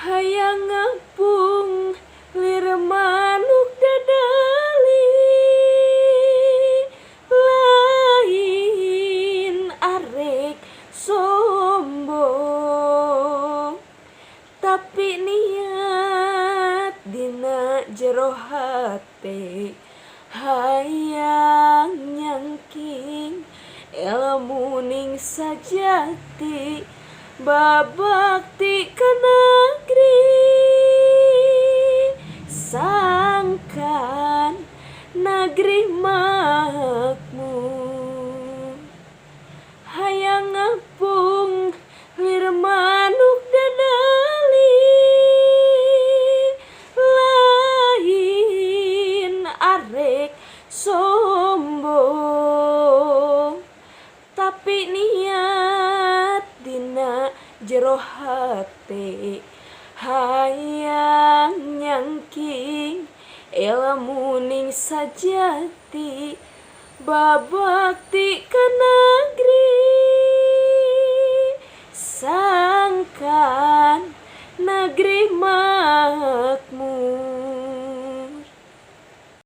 Hayang ngapung lir manuk dadali, lain arek sombong, tapi niat dina jero hate hayang nyangking ilmu ning sajati babakti ka negeri sangkan negeri makmur. Hayang ngapung lir manuk dadali, lain arek sombong, tapi niat dina jero hate hayang nyangking ilmu ning sajati babakti ka negeri sangkan